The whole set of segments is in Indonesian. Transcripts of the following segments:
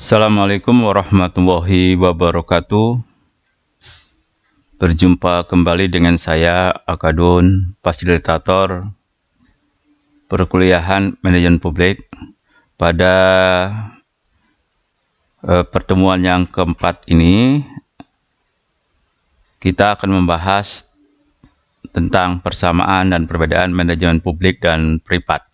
Assalamualaikum warahmatullahi wabarakatuh. Berjumpa kembali dengan saya, Akadun, fasilitator perkuliahan manajemen publik. Pada pertemuan yang keempat ini, kita akan membahas tentang persamaan dan perbedaan manajemen publik dan privat.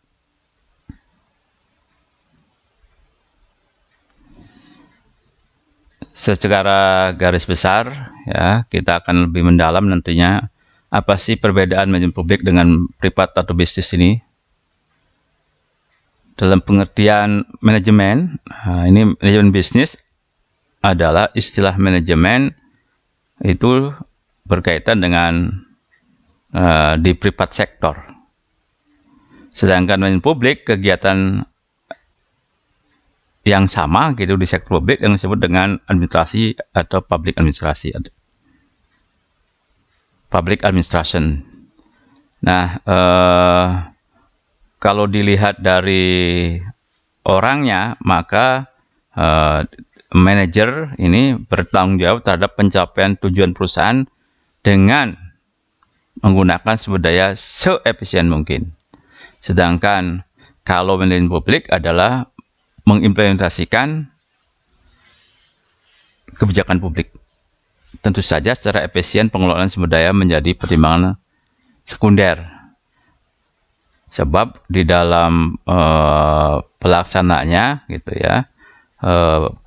Secara garis besar, ya, kita akan lebih mendalam nantinya apa sih perbedaan manajemen publik dengan privat atau bisnis ini. Dalam pengertian manajemen, ini manajemen bisnis adalah istilah manajemen itu berkaitan dengan di privat sektor. Sedangkan manajemen publik kegiatan yang sama gitu di sektor publik yang disebut dengan administrasi atau public administrasi, public administration. Nah, kalau dilihat dari orangnya, maka manajer ini bertanggung jawab terhadap pencapaian tujuan perusahaan dengan menggunakan sumber daya seefisien mungkin. Sedangkan kalau manajemen publik adalah mengimplementasikan kebijakan publik. Tentu saja secara efisien pengelolaan sumber daya menjadi pertimbangan sekunder. Sebab di dalam pelaksananya gitu ya,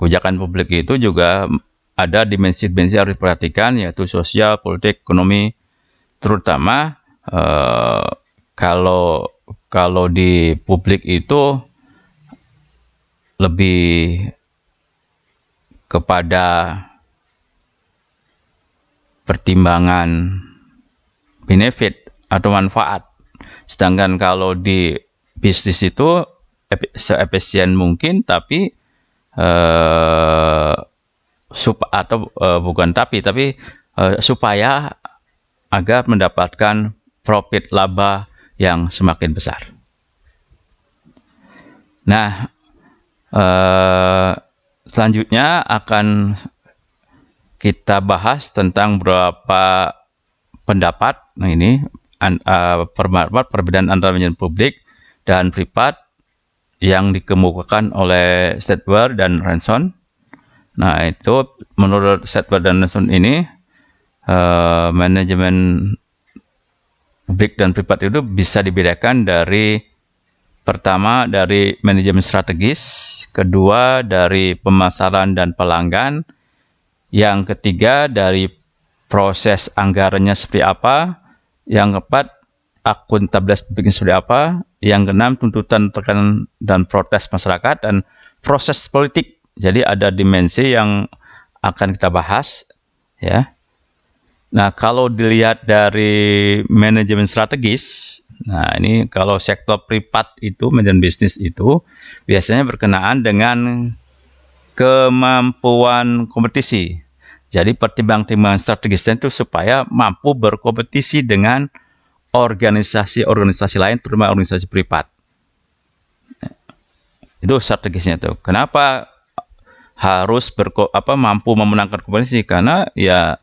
kebijakan publik itu juga ada dimensi-dimensi yang harus diperhatikan, yaitu sosial, politik, ekonomi, terutama kalau di publik itu lebih kepada pertimbangan benefit atau manfaat. Sedangkan kalau di bisnis itu seefisien mungkin, tapi supaya agar mendapatkan profit laba yang semakin besar. Nah, selanjutnya akan kita bahas tentang beberapa pendapat. Nah, ini perbedaan antara manajemen publik dan privat yang dikemukakan oleh Stadler dan Ranson. Nah, itu menurut Stadler dan Ranson ini manajemen publik dan privat itu bisa dibedakan dari pertama dari manajemen strategis, kedua dari pemasaran dan pelanggan, yang ketiga dari proses anggarannya seperti apa, yang keempat akuntabilitas publiknya seperti apa, yang keenam tuntutan, tekanan dan protes masyarakat, dan proses politik. Jadi ada dimensi yang akan kita bahas, ya. Nah, kalau dilihat dari manajemen strategis, nah ini kalau sektor privat itu, manajemen bisnis itu biasanya berkenaan dengan kemampuan kompetisi. Jadi pertimbangan strategisnya itu supaya mampu berkompetisi dengan organisasi-organisasi lain, terutama organisasi privat. Itu strategisnya tuh. Kenapa harus mampu memenangkan kompetisi? Karena ya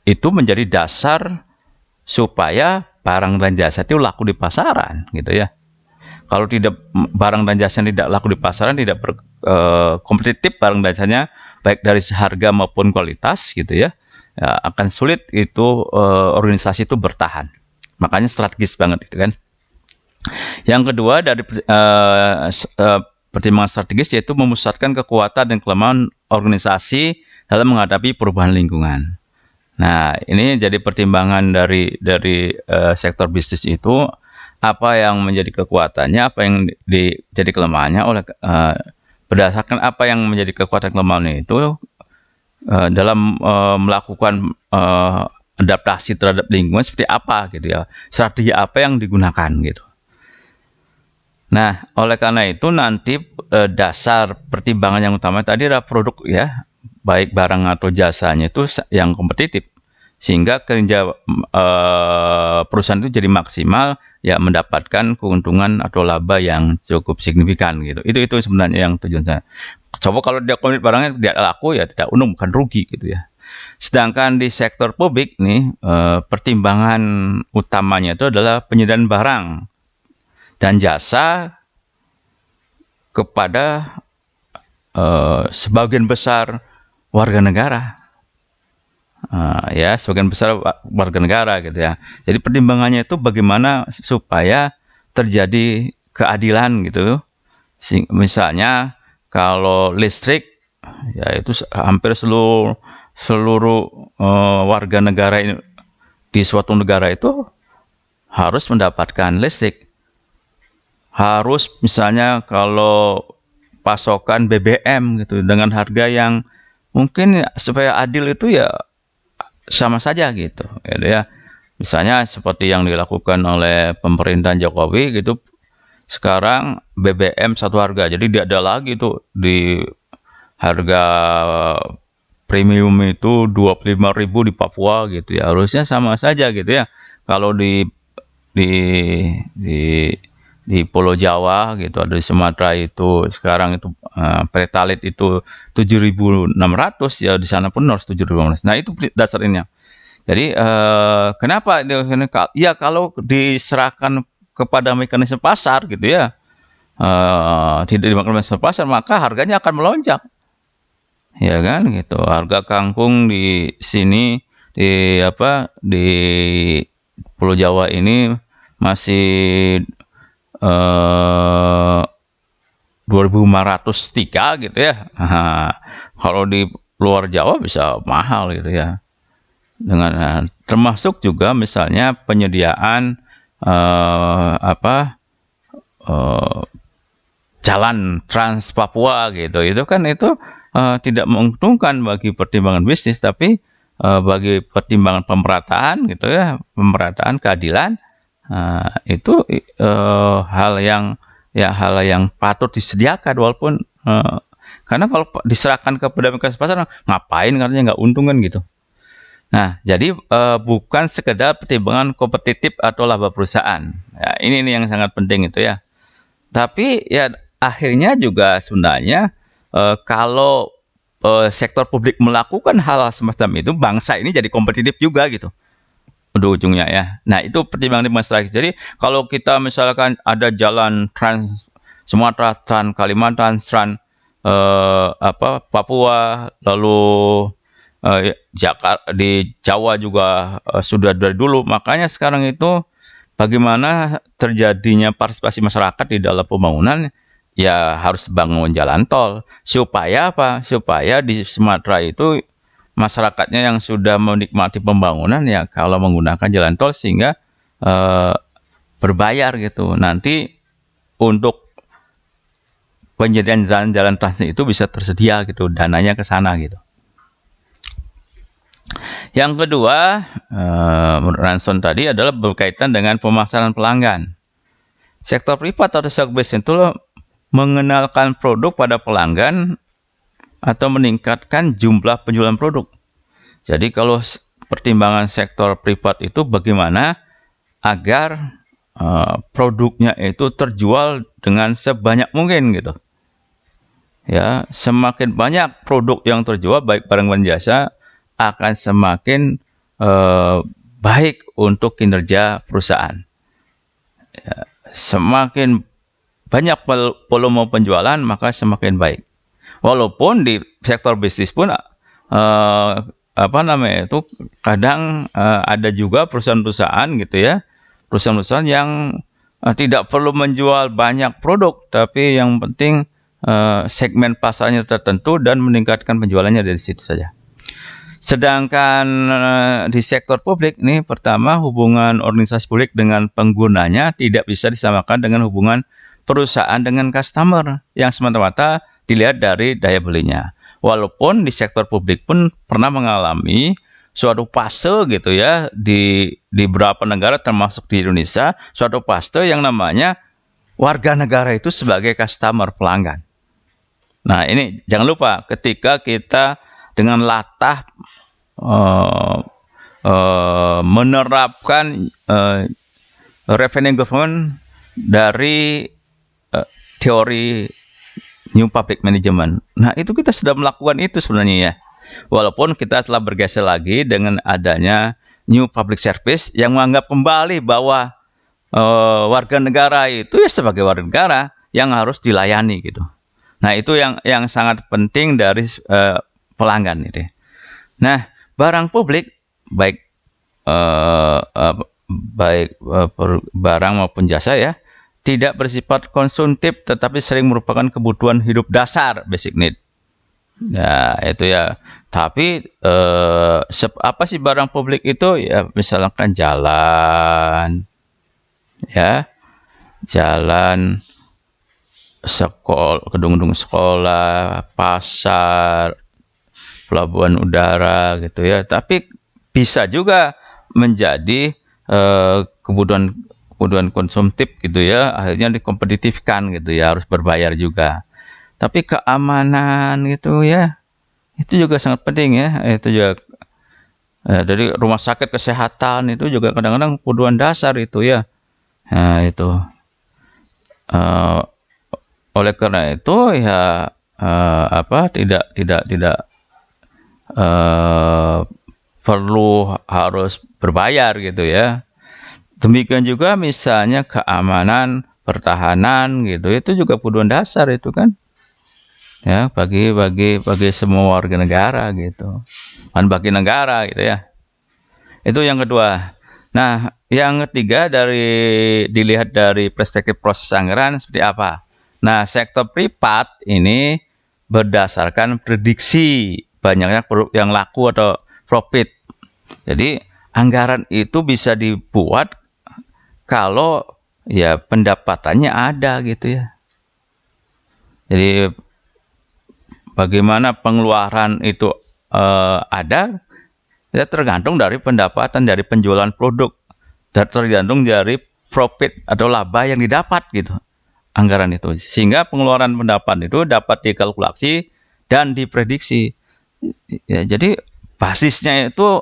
itu menjadi dasar supaya barang dan jasa itu laku di pasaran, gitu ya. Kalau tidak, barang dan jasa tidak laku di pasaran, tidak kompetitif barang dan jasanya, baik dari harga maupun kualitas, gitu ya, akan sulit itu organisasi itu bertahan. Makanya strategis banget, gitu kan. Yang kedua dari pertimbangan strategis yaitu memusatkan kekuatan dan kelemahan organisasi dalam menghadapi perubahan lingkungan. Nah, ini jadi pertimbangan dari sektor bisnis itu, apa yang menjadi kekuatannya, apa yang jadi kelemahannya, oleh berdasarkan apa yang menjadi kekuatan kelemahannya itu dalam melakukan adaptasi terhadap lingkungan seperti apa, gitu ya, strategi apa yang digunakan, gitu. Nah, oleh karena itu nanti dasar pertimbangan yang utama tadi adalah produk, ya, baik barang atau jasanya itu yang kompetitif. sehingga kinerja perusahaan itu jadi maksimal, ya mendapatkan keuntungan atau laba yang cukup signifikan gitu. Itu sebenarnya yang tujuan saya. Coba kalau dia komit barangnya tidak laku, ya tidak untung, bukan rugi gitu ya. Sedangkan di sektor publik nih, pertimbangan utamanya itu adalah penyediaan barang dan jasa kepada sebagian besar warga negara. Ya, sebagian besar warga negara gitu ya. Jadi pertimbangannya itu bagaimana supaya terjadi keadilan gitu. Misalnya kalau listrik, ya itu hampir seluruh warga negara ini di suatu negara itu harus mendapatkan listrik. Harus misalnya kalau pasokan BBM gitu dengan harga yang mungkin supaya adil itu ya sama saja gitu ya. Misalnya seperti yang dilakukan oleh pemerintahan Jokowi gitu, sekarang BBM satu harga, jadi tidak ada lagi tuh di harga premium itu 25.000 di Papua gitu ya. Harusnya sama saja gitu ya. Kalau di di di Pulau Jawa gitu, ada di Sumatera itu sekarang itu Pertalite itu 7.600, ya di sana pun harus 7.600. Nah, itu dasarnya. Jadi kenapa ya kalau diserahkan kepada mekanisme pasar gitu ya, tidak dimakan mekanisme pasar, maka harganya akan melonjak. Ya kan gitu. Harga kangkung di sini di Pulau Jawa ini masih 2.503 gitu ya. Kalau di luar Jawa bisa mahal gitu ya. Dengan termasuk juga misalnya penyediaan jalan Trans Papua gitu, itu kan tidak menguntungkan bagi pertimbangan bisnis, tapi bagi pertimbangan pemerataan gitu ya, pemerataan keadilan, itu hal yang patut disediakan, walaupun karena kalau diserahkan kepada mekanisme pasar, ngapain, karena nggak untung kan gitu. Nah, jadi bukan sekedar pertimbangan kompetitif atau laba perusahaan. Ya, ini yang sangat penting itu ya. Tapi ya akhirnya juga sebenarnya kalau sektor publik melakukan hal semacam itu, bangsa ini jadi kompetitif juga gitu ujung-ujungnya ya. Nah, itu pertimbangan strategis. Jadi kalau kita misalkan ada jalan Trans Sumatera, Trans Kalimantan, Trans Papua, lalu di Jawa juga sudah dari dulu. Makanya sekarang itu bagaimana terjadinya partisipasi masyarakat di dalam pembangunan, ya harus bangun jalan tol. Supaya apa? Supaya di Sumatera itu masyarakatnya yang sudah menikmati pembangunan, ya kalau menggunakan jalan tol sehingga berbayar gitu. Nanti untuk penyediaan jalan transit itu bisa tersedia gitu, dananya ke sana gitu. Yang kedua, menurut Ranson tadi adalah berkaitan dengan pemasaran pelanggan. Sektor privat atau sektor bisnis itu mengenalkan produk pada pelanggan atau meningkatkan jumlah penjualan produk. Jadi kalau pertimbangan sektor privat itu bagaimana agar produknya itu terjual dengan sebanyak mungkin gitu. Ya, semakin banyak produk yang terjual baik barang dan jasa, akan semakin baik untuk kinerja perusahaan. Ya, semakin banyak volume penjualan, maka semakin baik. Walaupun di sektor bisnis pun kadang ada juga perusahaan-perusahaan gitu ya, perusahaan-perusahaan yang tidak perlu menjual banyak produk, tapi yang penting segmen pasarnya tertentu dan meningkatkan penjualannya dari situ saja. Sedangkan di sektor publik nih, pertama, hubungan organisasi publik dengan penggunanya tidak bisa disamakan dengan hubungan perusahaan dengan customer yang semata-mata dilihat dari daya belinya. Walaupun di sektor publik pun pernah mengalami suatu fase gitu ya, di beberapa negara termasuk di Indonesia, suatu fase yang namanya warga negara itu sebagai customer, pelanggan. Nah, ini jangan lupa ketika kita dengan latah menerapkan revenue government dari teori New Public Management. Nah, itu kita sudah melakukan itu sebenarnya ya. Walaupun kita telah bergeser lagi dengan adanya New Public Service yang menganggap kembali bahwa warga negara itu ya sebagai warga negara yang harus dilayani gitu. Nah, itu yang sangat penting dari pelanggan itu. Nah, barang publik baik barang maupun jasa ya tidak bersifat konsumtif tetapi sering merupakan kebutuhan hidup dasar, basic need. Nah, itu ya. Tapi apa sih barang publik itu? Ya, misalkan jalan, ya, jalan, sekolah, gedung-gedung sekolah, pasar, pelabuhan udara, gitu ya. Tapi bisa juga menjadi kebutuhan konsumtif gitu ya, akhirnya dikompetitifkan gitu ya, harus berbayar juga. Tapi keamanan gitu ya, itu juga sangat penting ya. Itu juga dari rumah sakit kesehatan itu juga kadang-kadang kebutuhan dasar itu ya. Nah, itu oleh karena itu ya tidak perlu harus berbayar gitu ya. Demikian juga misalnya keamanan, pertahanan gitu, itu juga kebutuhan dasar itu kan. Ya, bagi semua warga negara gitu. Kan bagi negara gitu ya. Itu yang kedua. Nah, yang ketiga dilihat dari perspektif proses anggaran seperti apa. Nah, sektor privat ini berdasarkan prediksi banyaknya produk yang laku atau profit. Jadi, anggaran itu bisa dibuat kalau ya pendapatannya ada gitu ya. Jadi, bagaimana pengeluaran itu ada, ya tergantung dari pendapatan dari penjualan produk, dan tergantung dari profit atau laba yang didapat gitu, anggaran itu. Sehingga pengeluaran pendapatan itu dapat dikalkulasi dan diprediksi. Ya, jadi basisnya itu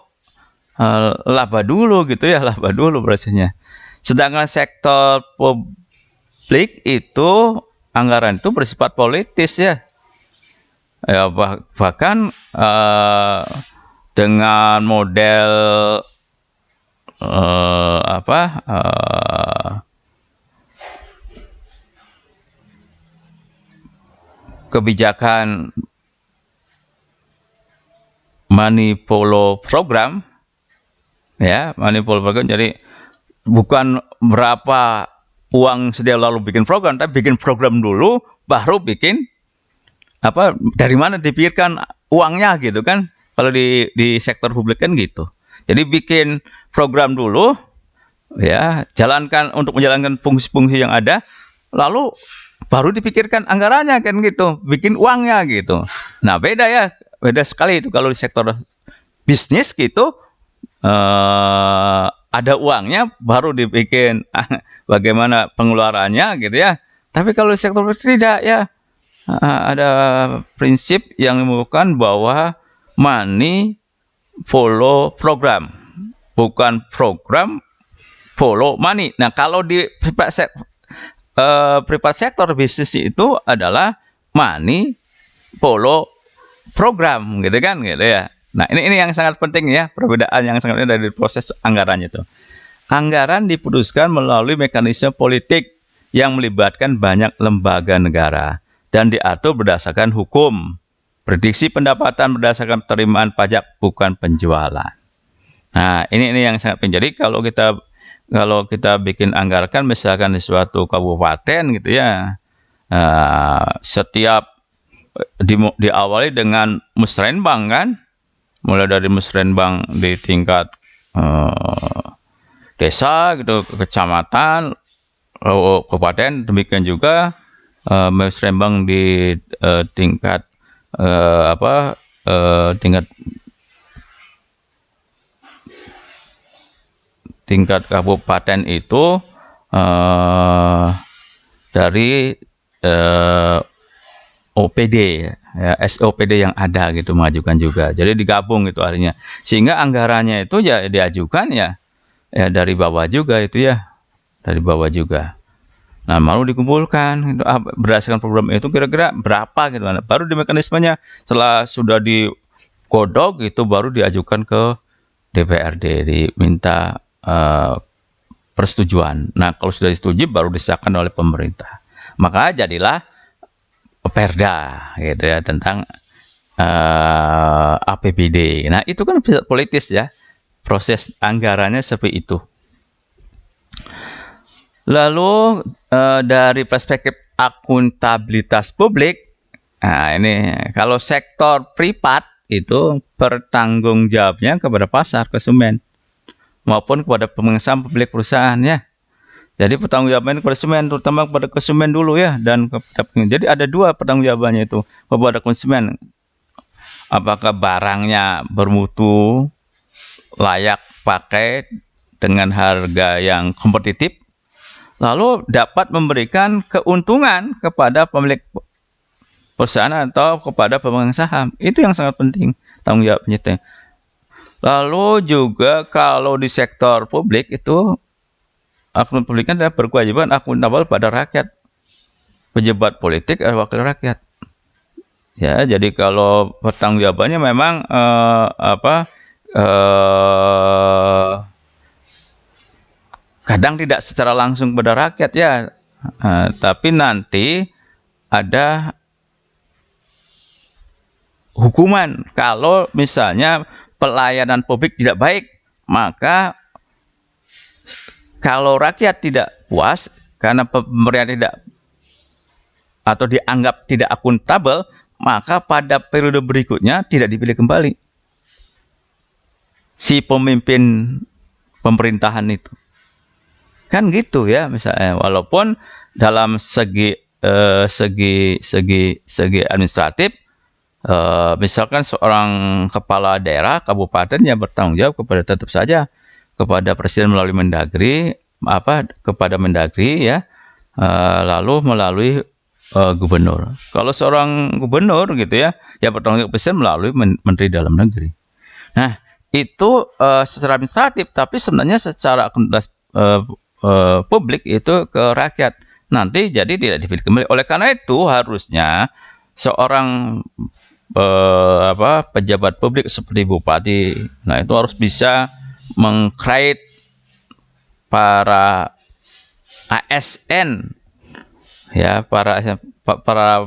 laba dulu gitu ya, laba dulu basisnya. Sedangkan sektor publik itu anggaran itu bersifat politis ya. Ya, bahkan dengan model kebijakan money follow program ya, money follow program. Jadi bukan berapa uang sedia lalu bikin program, tapi bikin program dulu baru bikin dari mana dipikirkan uangnya gitu kan. Kalau di sektor publik kan gitu. Jadi bikin program dulu ya, untuk menjalankan fungsi-fungsi yang ada, lalu baru dipikirkan anggarannya kan gitu, bikin uangnya gitu. Nah, beda sekali itu kalau di sektor bisnis gitu, ada uangnya baru dibikin bagaimana pengeluarannya gitu ya. Tapi kalau di sektor bisnis tidak ya, ada prinsip yang menyebutkan bahwa money follow program, bukan program follow money. Nah, kalau di private sector bisnis itu adalah money follow program gitu kan gitu ya. Nah, ini yang sangat penting ya, perbedaan yang sangat penting dari proses anggarannya itu. Anggaran diputuskan melalui mekanisme politik yang melibatkan banyak lembaga negara dan diatur berdasarkan hukum. Prediksi pendapatan berdasarkan penerimaan pajak, bukan penjualan. Nah, ini yang sangat penting. Jadi kalau kita bikin anggaran misalkan di suatu kabupaten gitu ya, setiap diawali dengan musrenbang kan, mulai dari musrenbang di tingkat desa gitu, kecamatan, kabupaten, demikian juga musrenbang di tingkat tingkat kabupaten itu dari OPD, ya, SOPD yang ada gitu mengajukan juga. Jadi digabung gitu artinya. Sehingga anggarannya itu ya diajukan ya dari bawah juga itu ya, dari bawah juga. Nah, baru dikumpulkan gitu, berdasarkan program itu kira-kira berapa gitu. Nah, baru di mekanismenya setelah sudah digodok itu baru diajukan ke DPRD, diminta persetujuan. Nah, kalau sudah disetujui baru disahkan oleh pemerintah. Maka jadilah Perda gitu ya tentang APBD. Nah, itu kan politis ya. Proses anggarannya seperti itu. Lalu dari perspektif akuntabilitas publik, nah ini kalau sektor privat itu pertanggungjawabnya kepada pasar, konsumen, maupun kepada pemegang publik perusahaan ya. Jadi pertanggungjawabannya kepada konsumen, terutama kepada konsumen dulu ya, dan kepada jadi ada dua pertanggungjawabannya itu kepada konsumen. Apakah barangnya bermutu, layak pakai dengan harga yang kompetitif, lalu dapat memberikan keuntungan kepada pemilik perusahaan atau kepada pemegang saham. Itu yang sangat penting tanggung jawabnya itu. Lalu juga kalau di sektor publik itu akuntan publik kan adalah berkewajiban akuntabel pada rakyat, pejabat politik atau wakil rakyat. Ya, jadi kalau pertanggungjawabannya memang kadang tidak secara langsung pada rakyat ya, tapi nanti ada hukuman kalau misalnya pelayanan publik tidak baik, maka kalau rakyat tidak puas karena pemerintah tidak atau dianggap tidak akuntabel, maka pada periode berikutnya tidak dipilih kembali si pemimpin pemerintahan itu. Kan gitu ya misalnya, walaupun dalam segi administratif, misalkan seorang kepala daerah kabupaten yang bertanggung jawab tetap saja kepada presiden melalui Mendagri, kepada Mendagri ya, lalu melalui gubernur. Kalau seorang gubernur gitu ya, bertanggung jawab presiden melalui Menteri Dalam Negeri. Nah, itu secara administratif, tapi sebenarnya secara akuntabilitas publik itu ke rakyat. Nanti jadi tidak dipilih kembali. Oleh karena itu harusnya seorang pejabat publik seperti bupati, nah itu harus bisa mengkredit para ASN ya, para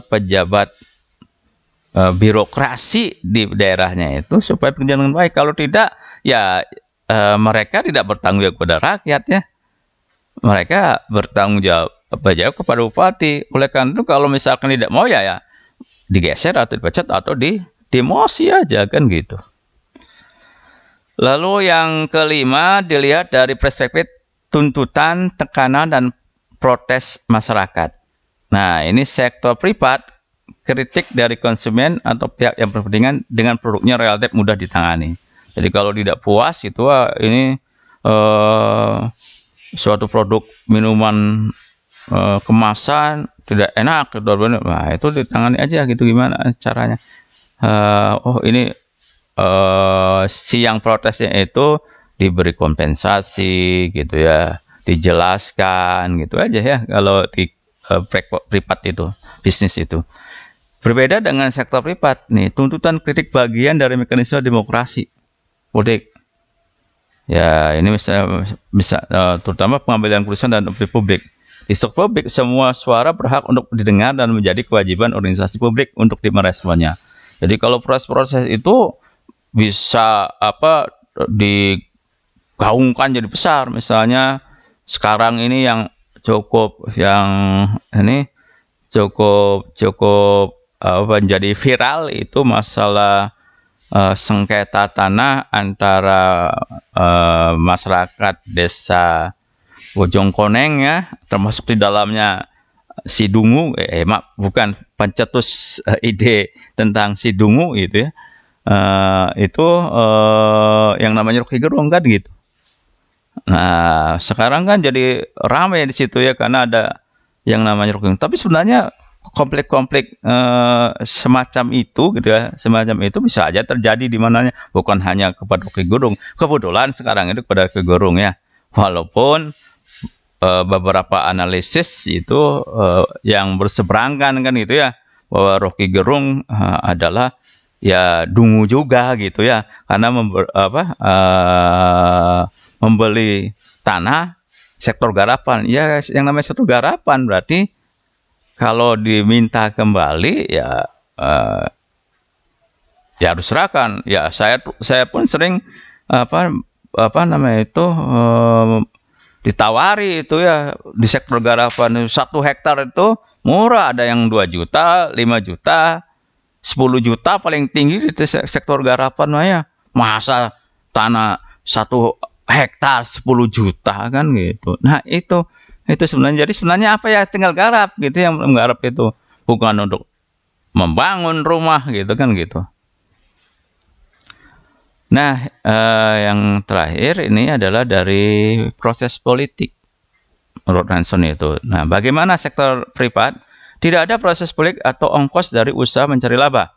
pejabat birokrasi di daerahnya itu supaya bekerja dengan baik. Kalau tidak ya mereka tidak bertanggung jawab kepada rakyat ya, mereka bertanggung jawab kepada bupati. Oleh karena itu kalau misalkan tidak mau ya digeser atau dipecat atau demosi aja kan gitu. Lalu yang kelima dilihat dari perspektif tuntutan, tekanan, dan protes masyarakat. Nah, ini sektor privat, kritik dari konsumen atau pihak yang berkepentingan dengan produknya relatif mudah ditangani. Jadi kalau tidak puas itu ini suatu produk minuman kemasan tidak enak, nah itu ditangani aja gitu, gimana caranya. Ini si yang protesnya itu diberi kompensasi gitu ya, dijelaskan gitu aja ya kalau di privat itu, bisnis itu. Berbeda dengan sektor privat nih, tuntutan kritik bagian dari mekanisme demokrasi politik. Ya, ini bisa terutama pengambilan keputusan dan opini publik. Di sektor publik, semua suara berhak untuk didengar dan menjadi kewajiban organisasi publik untuk meresponnya. Jadi kalau proses-proses itu bisa digaungkan jadi besar. Misalnya sekarang ini yang cukup menjadi viral itu masalah sengketa tanah antara masyarakat desa Bojongkoneng ya, termasuk di dalamnya si Dungu, bukan pencetus ide tentang si Dungu itu ya, yang namanya Rocky Gerung kan gitu. Nah, sekarang kan jadi ramai di situ ya karena ada yang namanya Rocky Gerung. Tapi sebenarnya konflik-konflik semacam itu gitu ya, semacam itu bisa aja terjadi di mananya, bukan hanya kepada Rocky Gerung. Kebetulan sekarang itu kepada Rocky Gerung ya. Walaupun beberapa analisis itu yang berseberangan kan gitu ya, bahwa Rocky Gerung adalah ya dungu juga gitu ya, karena membeli tanah sektor garapan. Ya yang namanya sektor garapan berarti kalau diminta kembali ya ya harus serahkan. Ya saya pun sering apa namanya itu ditawari itu ya di sektor garapan 1 hektar itu murah, ada yang 2 juta, 5 juta, 10 juta paling tinggi di sektor garapan ya. Masa tanah 1 hektar 10 juta kan gitu. Nah, itu sebenarnya, jadi sebenarnya apa ya, tinggal garap gitu, yang menggarap itu bukan untuk membangun rumah gitu kan gitu. Nah, yang terakhir ini adalah dari proses politik menurut Ranson itu. Nah, bagaimana sektor privat tidak ada proses politik atau ongkos dari usaha mencari laba?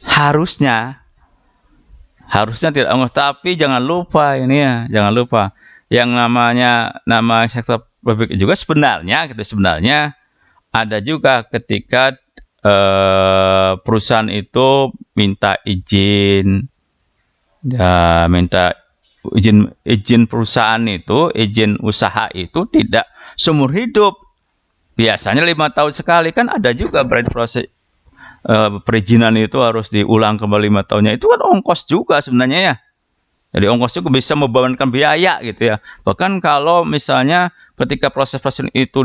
Harusnya tidak ongkos, tapi jangan lupa ini ya, jangan lupa yang nama sektor publik juga sebenarnya ada juga ketika perusahaan itu minta izin. Ya, minta izin perusahaan itu, izin usaha itu tidak seumur hidup. Biasanya 5 tahun sekali, kan ada juga berarti proses perizinan itu harus diulang kembali 5 tahunnya. Itu kan ongkos juga sebenarnya ya. Jadi ongkos juga bisa membebankan biaya gitu ya. Bahkan kalau misalnya ketika proses-proses itu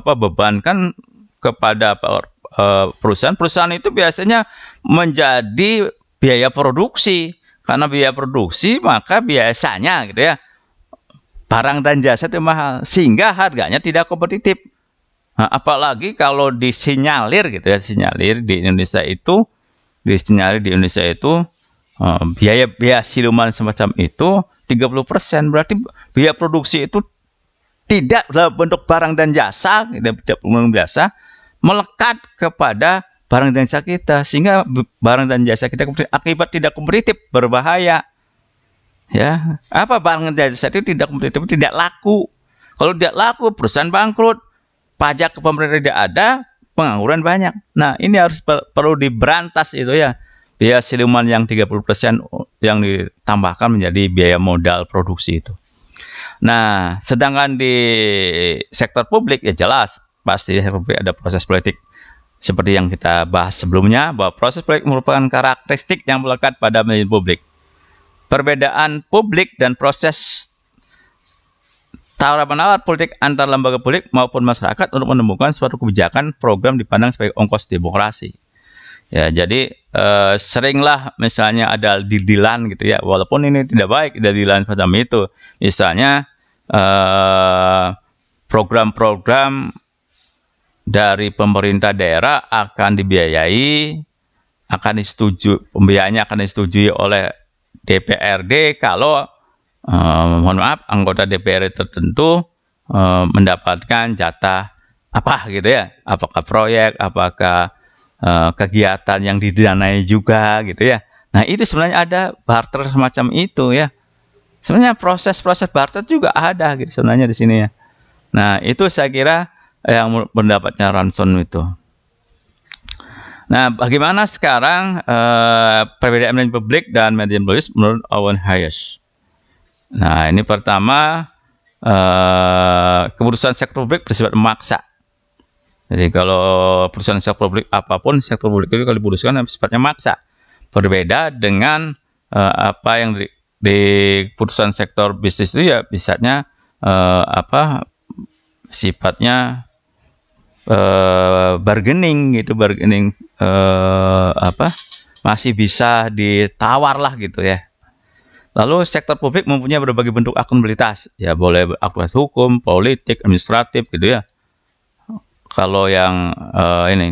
bebankan kepada perusahaan itu biasanya menjadi biaya produksi. Karena biaya produksi, maka biasanya gitu ya, barang dan jasa itu mahal, sehingga harganya tidak kompetitif. Nah, apalagi kalau disinyalir gitu ya, disinyalir di Indonesia itu, biaya siluman semacam itu 30%, berarti biaya produksi itu tidak dalam bentuk barang dan jasa, tidak bentuk jasa, melekat kepada barang dan jasa kita, sehingga barang dan jasa kita akibat tidak kompetitif berbahaya. Ya, apa barang dan jasa itu tidak kompetitif, tidak laku. Kalau tidak laku, perusahaan bangkrut, pajak ke pemerintah tidak ada, pengangguran banyak. Nah, ini harus perlu diberantas itu ya. Biaya siluman yang 30% yang ditambahkan menjadi biaya modal produksi itu. Nah, sedangkan di sektor publik ya jelas pasti sektor publik ada proses politik. Seperti yang kita bahas sebelumnya, bahwa proses politik merupakan karakteristik yang melekat pada manajemen publik. Perbedaan publik dan proses tawar-menawar politik antar lembaga publik maupun masyarakat untuk menemukan suatu kebijakan program dipandang sebagai ongkos demokrasi. Ya, jadi seringlah misalnya ada deal-dealan gitu ya, walaupun ini tidak baik ada deal-dealan semacam itu. Misalnya program-program dari pemerintah daerah akan dibiayai, pembiayaannya akan disetujui oleh DPRD kalau mohon maaf, anggota DPRD tertentu mendapatkan jatah apa gitu ya, apakah proyek, apakah kegiatan yang didanai juga gitu ya. Nah, itu sebenarnya ada barter semacam itu ya. Sebenarnya proses-proses barter juga ada gitu sebenarnya di sini ya. Nah, itu saya kira yang pendapatnya Ranson itu. Nah, bagaimana sekarang perbedaan manajemen publik dan manajemen politik menurut Owen Hayes? Nah, ini pertama, keputusan sektor publik bersifat memaksa. Jadi kalau perusahaan sektor publik apapun, sektor publik itu kalau diputuskan sifatnya maksa. Berbeda dengan apa yang di keputusan sektor bisnis itu ya bisanya sifatnya bargaining gitu, masih bisa ditawar lah gitu ya. Lalu sektor publik mempunyai berbagai bentuk akuntabilitas, ya boleh akuntabilitas hukum, politik, administratif gitu ya. Kalau yang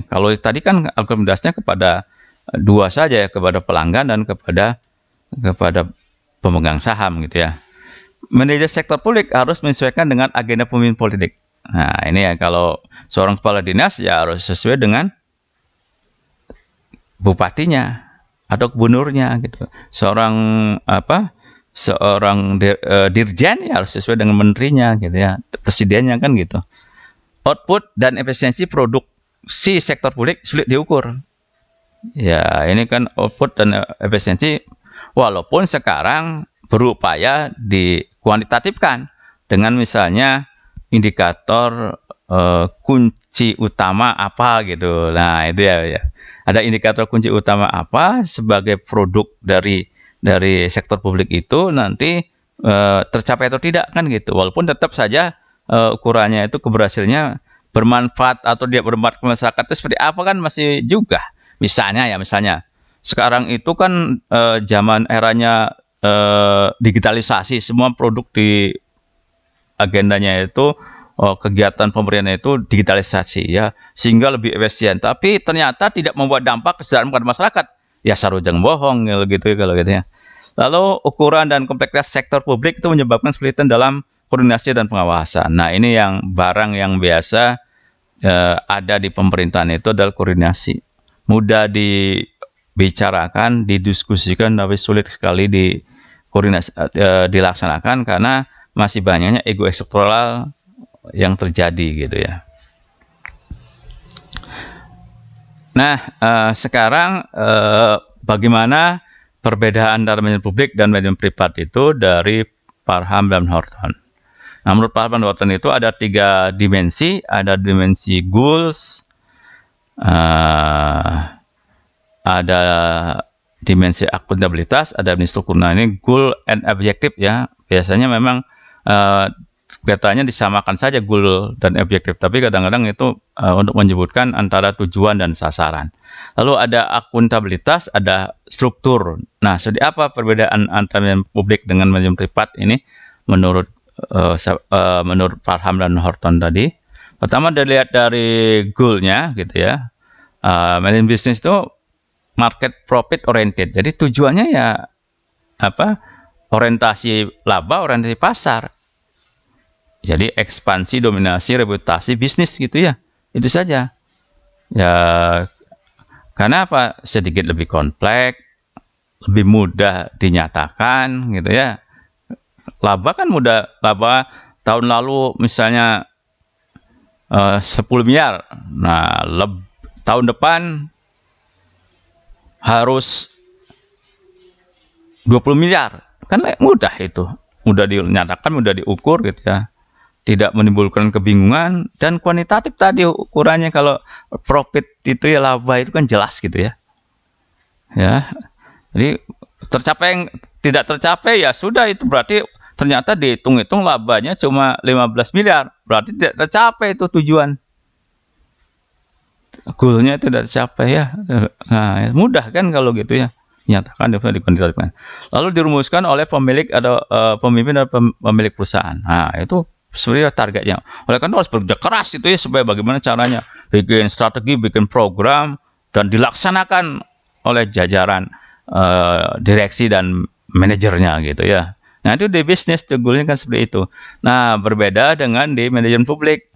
kalau tadi kan akuntabilitasnya kepada dua saja ya, kepada pelanggan dan kepada pemegang saham gitu ya. Manajer sektor publik harus menyesuaikan dengan agenda pemimpin politik. Nah, ini ya kalau seorang kepala dinas ya harus sesuai dengan bupatinya atau gubernurnya gitu. Seorang apa? Dirjen ya harus sesuai dengan menterinya gitu ya. Presidennya kan gitu. Output dan efisiensi produksi sektor publik sulit diukur. Ya, ini kan output dan efisiensi walaupun sekarang berupaya dikuantitatifkan dengan misalnya indikator kunci utama apa gitu. Nah, itu ya. Ada indikator kunci utama apa sebagai produk dari sektor publik itu nanti tercapai atau tidak kan gitu. Walaupun tetap saja ukurannya itu keberhasilannya bermanfaat atau dia bermanfaat ke masyarakat itu seperti apa kan masih juga. Misalnya sekarang itu kan zaman eranya digitalisasi, semua produk di agendanya itu kegiatan pemerintah itu digitalisasi ya, sehingga lebih efisien. Tapi ternyata tidak membuat dampak kesejahteraan pada masyarakat. Ya sarujang bohong gitu kalau gitu ya. Lalu ukuran dan kompleksitas sektor publik itu menyebabkan kesulitan dalam koordinasi dan pengawasan. Nah, ini yang barang yang biasa ada di pemerintahan itu adalah koordinasi. Mudah dibicarakan, didiskusikan, tapi sulit sekali dilaksanakan karena masih banyaknya ego sektoral yang terjadi gitu ya. Nah, sekarang bagaimana perbedaan antara manajemen publik dan manajemen privat itu dari Parham dan Horton. Nah, menurut Parham dan Horton itu ada 3 dimensi, ada dimensi goals, ada dimensi akuntabilitas, ada dimensi struktur. Nah, ini goal and objective ya. Biasanya memang kelihatannya disamakan saja goal dan objektif, tapi kadang-kadang itu untuk menyebutkan antara tujuan dan sasaran. Lalu ada akuntabilitas, ada struktur. Nah, seperti apa perbedaan antara manajemen publik dengan manajemen privat ini menurut Parham dan Horton tadi? Pertama dilihat dari goal-nya gitu ya. Manajemen bisnis itu market profit oriented. Jadi tujuannya ya apa? Orientasi laba, orientasi pasar. Jadi ekspansi, dominasi, reputasi bisnis gitu ya. Itu saja. Ya karena apa? Sedikit lebih kompleks, lebih mudah dinyatakan gitu ya. Laba kan mudah, laba tahun lalu misalnya 10 miliar. Nah, tahun depan harus 20 miliar. Kan mudah itu. Mudah dinyatakan, mudah diukur gitu ya. Tidak menimbulkan kebingungan dan kuantitatif tadi ukurannya. Kalau profit itu ya laba itu kan jelas gitu ya. Ya. Jadi tidak tercapai ya sudah, itu berarti ternyata dihitung-hitung labanya cuma 15 miliar. Berarti tidak tercapai itu tujuan. Goalnya itu tidak tercapai ya. Nah, mudah kan kalau gitu ya. Nyatakan dikuantitatifkan. Lalu dirumuskan oleh pemilik atau pemimpin atau pemilik perusahaan. Nah, itu sebenarnya targetnya. Oleh karena harus bekerja keras itu ya supaya bagaimana caranya bikin strategi, bikin program dan dilaksanakan oleh jajaran direksi dan manajernya gitu ya. Nah, itu di bisnis goalnya kan seperti itu. Nah, berbeda dengan di manajemen publik.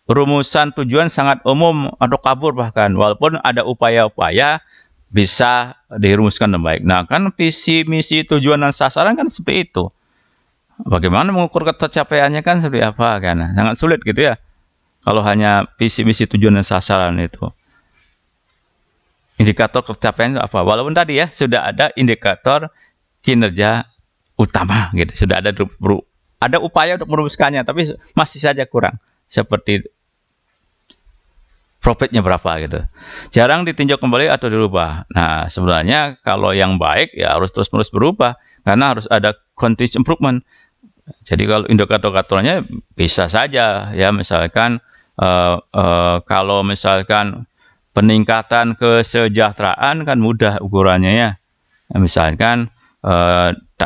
Rumusan tujuan sangat umum atau kabur bahkan, walaupun ada upaya-upaya bisa dirumuskan dengan baik. Nah, kan visi, misi, tujuan dan sasaran kan seperti itu. Bagaimana mengukur ketercapaiannya kan seperti apa kan? Sangat sulit gitu ya. Kalau hanya visi, misi, tujuan dan sasaran itu. Indikator ketercapaian itu apa? Walaupun tadi ya sudah ada indikator kinerja utama gitu. Sudah ada upaya untuk merumuskannya, tapi masih saja kurang. Seperti profitnya berapa gitu. Jarang ditinjau kembali atau dirubah. Nah, sebenarnya kalau yang baik ya harus terus-menerus berubah karena harus ada continuous improvement. Jadi kalau indikator-indikatornya bisa saja ya, misalkan kalau misalkan peningkatan kesejahteraan kan mudah ukurannya ya. Misalkan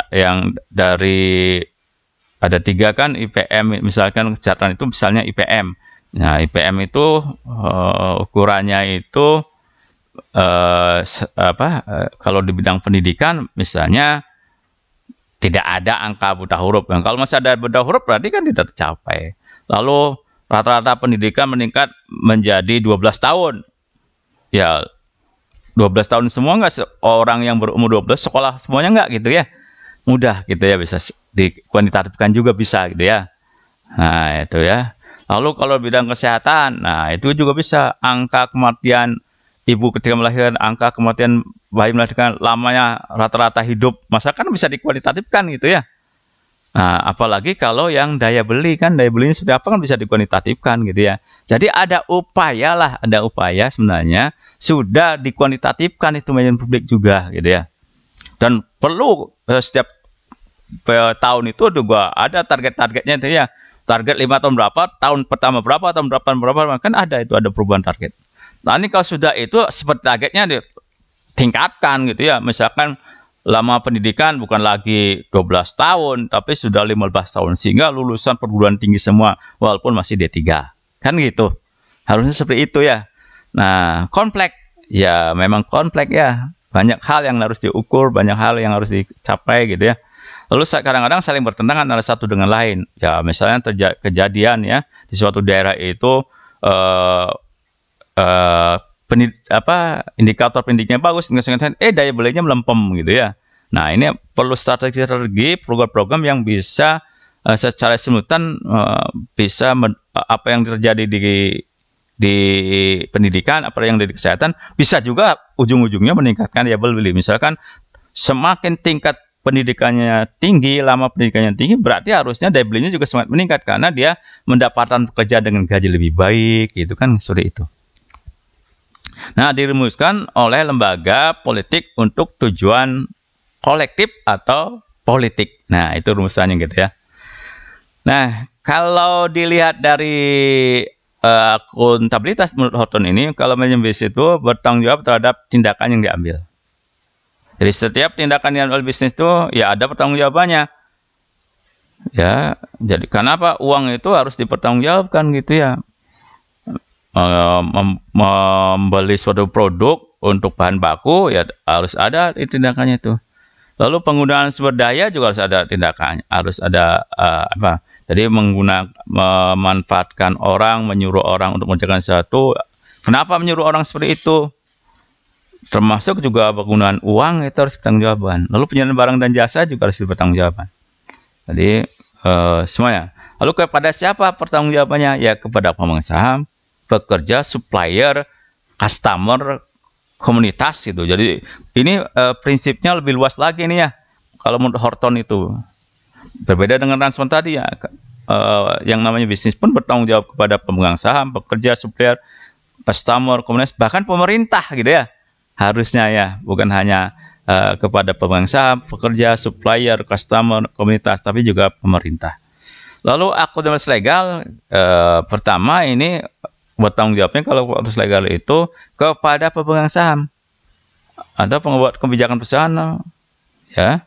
yang dari ada 3 kan IPM, misalkan kesejahteraan itu misalnya IPM. Nah, IPM itu ukurannya itu kalau di bidang pendidikan misalnya tidak ada angka buta huruf. Nah, kalau masih ada buta huruf berarti kan tidak tercapai. Lalu rata-rata pendidikan meningkat menjadi 12 tahun. Ya, 12 tahun semua nggak, orang yang berumur 12 sekolah semuanya nggak gitu ya. Mudah gitu ya, bisa dikuantitatifkan juga bisa gitu ya. Nah, itu ya. Lalu kalau bidang kesehatan, nah itu juga bisa angka kematian ibu ketika melahirkan, angka kematian bayi melahirkan, lamanya rata-rata hidup, masa kan bisa dikuantitatifkan gitu ya. Nah, apalagi kalau yang daya beli kan, daya belinya seperti apa kan bisa dikuantitatifkan gitu ya. Jadi ada upaya sebenarnya sudah dikuantitatifkan itu manajemen publik juga gitu ya. Dan perlu setiap tahun itu juga ada target-targetnya itu ya. Target 5 tahun berapa, tahun pertama berapa, tahun berapa, kan ada itu, ada perubahan target. Nah, ini kalau sudah itu seperti targetnya ditingkatkan gitu ya. Misalkan lama pendidikan bukan lagi 12 tahun, tapi sudah 15 tahun. Sehingga lulusan perguruan tinggi semua, walaupun masih D3. Kan gitu. Harusnya seperti itu ya. Nah, kompleks. Ya, memang kompleks ya. Banyak hal yang harus diukur, banyak hal yang harus dicapai gitu ya. Lalu kadang-kadang saling bertentangan antara satu dengan lain. Ya, misalnya kejadian ya, di suatu daerah itu eh, indikator pendidiknya bagus, daya belinya melempem gitu ya. Nah, ini perlu strategi-strategi, program-program yang bisa secara simultan bisa apa yang terjadi di pendidikan, apa yang di kesehatan, bisa juga ujung-ujungnya meningkatkan daya beli. Misalkan semakin tingkat pendidikannya tinggi, lama pendidikannya tinggi, berarti harusnya daya belinya juga semakin meningkat karena dia mendapatkan pekerjaan dengan gaji lebih baik, gitu kan, seperti itu. Nah, dirumuskan oleh lembaga politik untuk tujuan kolektif atau politik. Nah, itu rumusannya gitu ya. Nah, kalau dilihat dari akuntabilitas menurut Horton ini, kalau manajemen bisnis itu bertanggung jawab terhadap tindakan yang diambil. Jadi setiap tindakan yang diambil bisnis itu ya ada pertanggungjawabannya. Ya, jadi kenapa uang itu harus dipertanggungjawabkan gitu ya? Membeli suatu produk untuk bahan baku ya harus ada tindakannya itu. Lalu penggunaan sumber daya juga harus ada tindakannya, harus ada Jadi memanfaatkan orang, menyuruh orang untuk mengerjakan sesuatu. Kenapa menyuruh orang seperti itu? Termasuk juga penggunaan uang itu harus bertanggungjawabkan. Lalu penyediaan barang dan jasa juga harus bertanggungjawabkan. Jadi semuanya. Lalu kepada siapa pertanggungjawabannya? Ya kepada pemegang saham, pekerja, supplier, customer, komunitas gitu. Jadi ini prinsipnya lebih luas lagi nih ya. Kalau menurut Horton itu berbeda dengan Ransman tadi ya. Yang namanya bisnis pun bertanggung jawab kepada pemegang saham, pekerja, supplier, customer, komunitas, bahkan pemerintah gitu ya. Harusnya ya, bukan hanya kepada pemegang saham, pekerja, supplier, customer, komunitas, tapi juga pemerintah. Lalu akuntabilitas legal pertama ini bertanggung jawabnya kalau akuntabilitas legal itu kepada pemegang saham. Ada pembuat kebijakan perusahaan ya.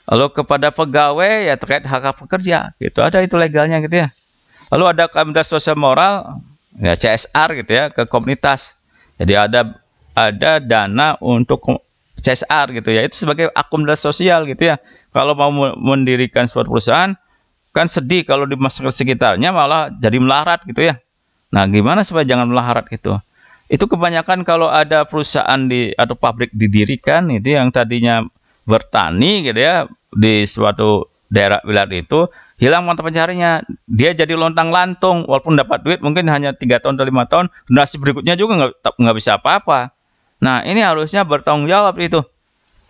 Lalu kepada pegawai ya terkait hak pekerja, gitu. Ada itu legalnya gitu ya. Lalu ada akuntabilitas sosial moral ya CSR gitu ya ke komunitas. Jadi ada dana untuk CSR gitu ya. Itu sebagai akuntabilitas sosial gitu ya. Kalau mau mendirikan suatu perusahaan kan sedih kalau di masyarakat sekitarnya malah jadi melarat gitu ya. Nah, gimana supaya jangan melarat gitu? Itu kebanyakan kalau ada perusahaan atau pabrik didirikan itu yang tadinya bertani gitu ya di suatu daerah wilayah itu hilang mata pencarinya, dia jadi lontang-lantung walaupun dapat duit mungkin hanya 3 tahun atau 5 tahun, generasi berikutnya juga nggak bisa apa-apa. Nah, ini harusnya bertanggung jawab itu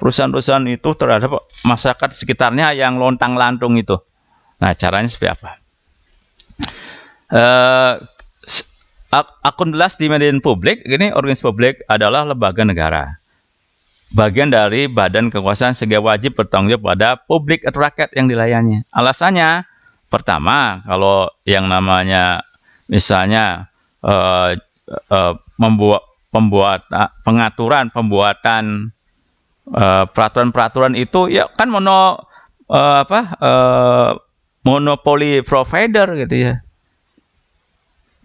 perusahaan-perusahaan itu terhadap masyarakat sekitarnya yang lontang-lantung itu. Nah, caranya seperti apa? Akuntabilitas di manajemen publik, ini organisasi publik adalah lembaga negara. Bagian dari badan kekuasaan sehingga wajib bertanggung jawab pada publik atau rakyat yang dilayani. Alasannya, pertama, kalau yang namanya misalnya pembuatan peraturan-peraturan itu ya kan monopoli provider gitu ya.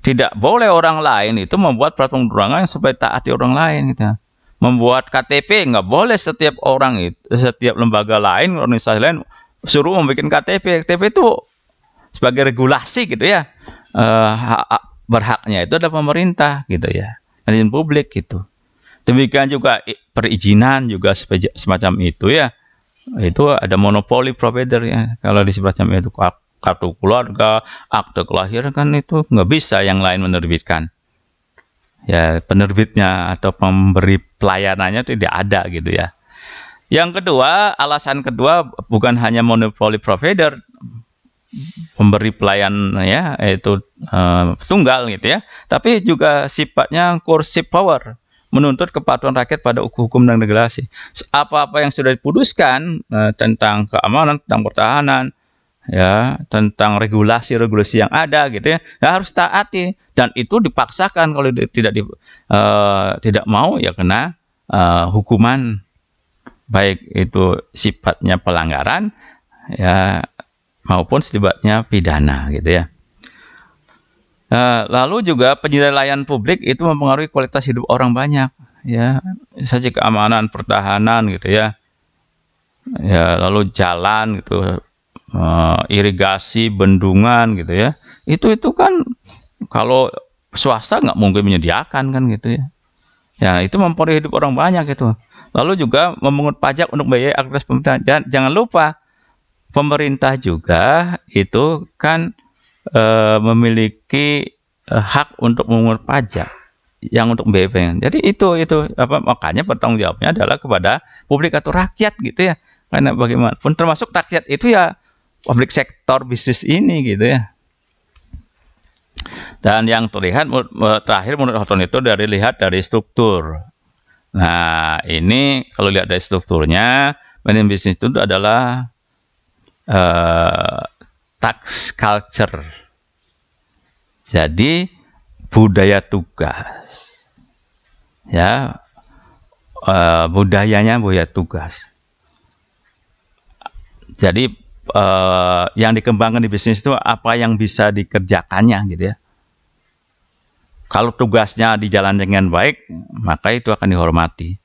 Tidak boleh orang lain itu membuat peraturan-peraturan yang supaya taati orang lain gitu. Membuat KTP nggak boleh setiap orang itu, setiap lembaga lain, organisasi lain suruh membuat KTP. KTP itu sebagai regulasi gitu ya. berhaknya itu adalah pemerintah gitu ya, manajemen publik gitu. Demikian juga perizinan juga semacam itu ya. Itu ada monopoli provider ya. Kalau di semacam itu kartu keluarga, akte kelahiran kan itu nggak bisa yang lain menerbitkan. Ya penerbitnya atau pemberi pelayanannya tidak ada gitu ya. Yang kedua, alasan kedua bukan hanya monopoli provider, pemberi pelayan ya, yaitu tunggal gitu ya, tapi juga sifatnya coercive power, menuntut kepatuhan rakyat pada hukum dan regulasi. Apa-apa yang sudah diputuskan tentang keamanan, tentang pertahanan, ya, tentang regulasi-regulasi yang ada gitu ya, harus taati, dan itu dipaksakan. Kalau tidak mau ya kena hukuman, baik itu sifatnya pelanggaran ya maupun sifatnya pidana gitu ya. Lalu juga penilaian publik itu mempengaruhi kualitas hidup orang banyak ya, saja keamanan, pertahanan gitu ya. Ya, lalu jalan gitu, irigasi, bendungan gitu ya. Itu kan kalau swasta nggak mungkin menyediakan kan gitu ya. Ya, itu mempengaruhi hidup orang banyak gitu. Lalu juga memungut pajak untuk membiayai aktivitas pemerintah. Jangan lupa pemerintah juga itu kan memiliki hak untuk memungut pajak yang untuk BPN. Jadi itu makanya bertanggung jawabnya adalah kepada publik atau rakyat gitu ya. Karena bagaimanapun termasuk rakyat itu ya publik sektor bisnis ini gitu ya. Dan yang terlihat terakhir menurut Houghton itu lihat dari struktur. Nah, ini kalau lihat dari strukturnya, manajemen bisnis itu adalah tax culture. Jadi budaya tugas. Ya, budayanya budaya tugas. Jadi yang dikembangkan di bisnis itu apa yang bisa dikerjakannya gitu ya. Kalau tugasnya dijalankan dengan baik, maka itu akan dihormati,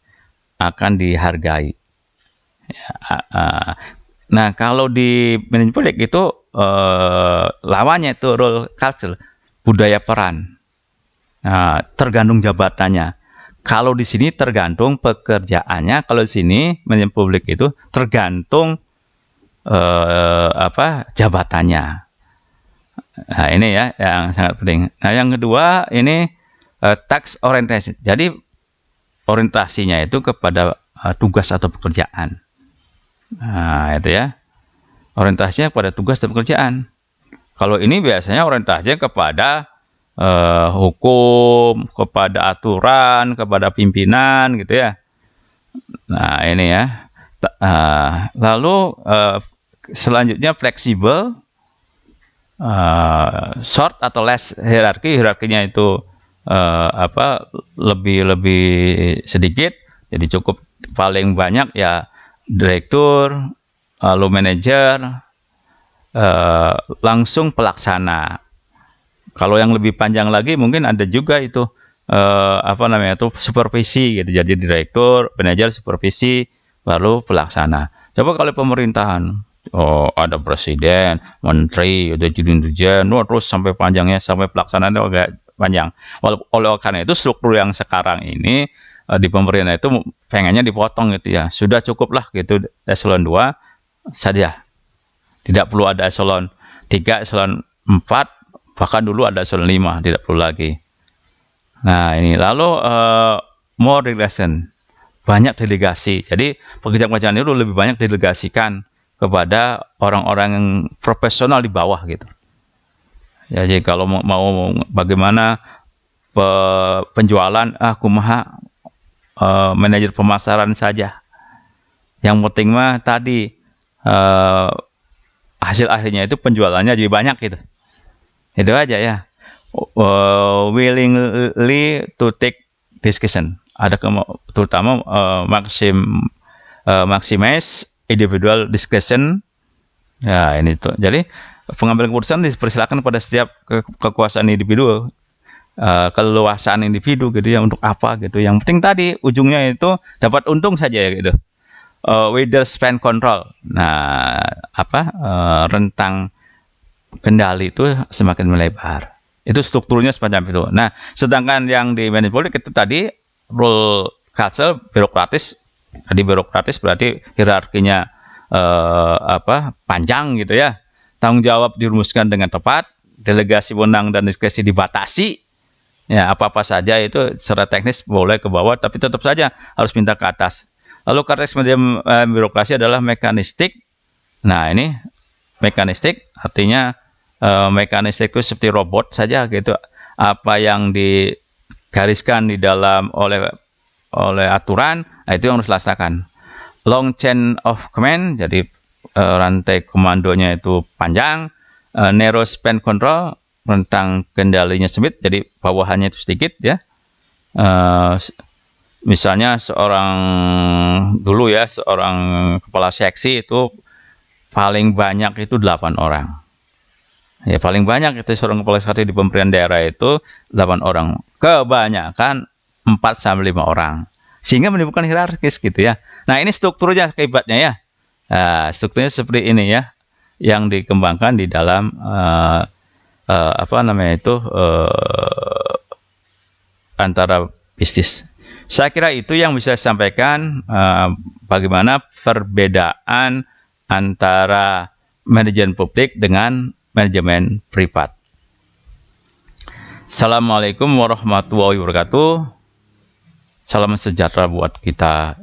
akan dihargai. Ya, nah, kalau di manajemen publik itu lawannya itu role culture, budaya peran. Nah, tergantung jabatannya. Kalau di sini tergantung pekerjaannya, kalau di sini manajemen publik itu tergantung jabatannya. Nah, ini ya yang sangat penting. Nah, yang kedua ini task orientation. Jadi orientasinya itu kepada tugas atau pekerjaan. Nah, itu ya. Orientasinya kepada tugas dan pekerjaan. Kalau ini biasanya orientasinya kepada hukum, kepada aturan, kepada pimpinan gitu ya. Nah, ini ya. Lalu selanjutnya fleksibel, short atau less hierarkinya itu lebih sedikit, jadi cukup paling banyak ya direktur, lalu manajer, langsung pelaksana. Kalau yang lebih panjang lagi mungkin ada juga itu supervisi gitu, jadi direktur, manajer, supervisi, baru pelaksana. Coba kalau pemerintahan, ada presiden, menteri, ada dirjen, terus sampai panjangnya sampai pelaksanaan itu agak panjang. Oleh karena itu struktur yang sekarang ini di pemerintah itu pengennya dipotong gitu ya. Sudah cukuplah gitu eselon 2 saja. Tidak perlu ada eselon 3, eselon 4, bahkan dulu ada eselon 5, tidak perlu lagi. Nah, ini lalu more delegation, banyak delegasi. Jadi pekerjaan-pekerjaan itu lebih banyak delegasikan kepada orang-orang yang profesional di bawah gitu. Jadi kalau mau bagaimana penjualan, kumaha manajer pemasaran saja. Yang penting mah tadi hasil akhirnya itu penjualannya jadi banyak gitu. Itu aja ya. Willingly to take discussion. Ada terutama maximize individual discretion. Ya, ini tuh. Jadi pengambilan keputusan dipersilakan pada setiap kekuasaan individu, keleluasaan individu gitu ya, untuk apa gitu. Yang penting tadi ujungnya itu dapat untung saja ya gitu. Whether span control. Nah, rentang kendali itu semakin melebar. Itu strukturnya semacam itu. Nah, sedangkan yang di manajemen publik itu tadi rule culture birokratis. Tadi birokratis berarti hierarkinya panjang gitu ya. Tanggung jawab dirumuskan dengan tepat, delegasi wewenang dan diskresi dibatasi. Ya, apa-apa saja itu secara teknis boleh ke bawah, tapi tetap saja harus minta ke atas. Lalu karakteristik manajemen birokrasi adalah mekanistik. Nah, ini mekanistik artinya mekanistik itu seperti robot saja gitu. Apa yang digariskan di dalam oleh aturan, itu yang harus dilaksanakan. Long chain of command, jadi rantai komandonya itu panjang. Narrow span control, rentang kendalinya sempit, jadi bawahannya itu sedikit ya. Misalnya seorang kepala seksi itu paling banyak itu 8 orang. Ya, paling banyak itu seorang kepala seksi di pemerintahan daerah itu 8 orang. Kebanyakan 4-5 orang. Sehingga menimbulkan hierarkis gitu ya. Nah, ini strukturnya akibatnya ya. Nah, strukturnya seperti ini ya. Yang dikembangkan di dalam antara bisnis. Saya kira itu yang bisa saya sampaikan bagaimana perbedaan antara manajemen publik dengan manajemen privat. Assalamualaikum warahmatullahi wabarakatuh. Salam sejahtera buat kita.